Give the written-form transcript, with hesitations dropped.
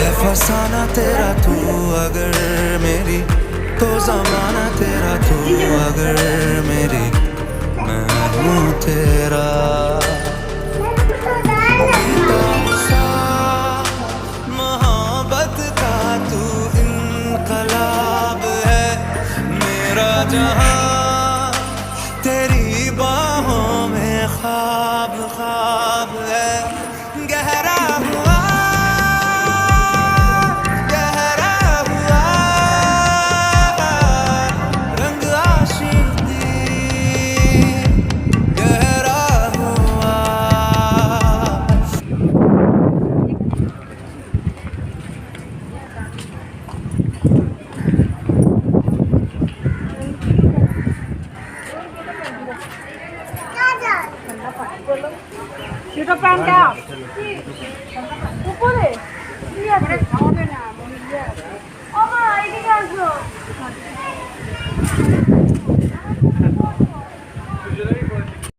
है फसाना तेरा तू अगर मेरी, तो जमाना तेरा तू अगर मेरी, मैं हूँ तेरा। किताब सा मोहब्बत का तू इनकलाब है, मेरा जहां तेरी बाहों में ख्वाब ख्वाब है। गहरा हुआ गहरा हुआ रंग आशिकी, गहरा हुआ। দুটো প্যান দাও উপরে কি আছে? ও মা এইদিকে আসো।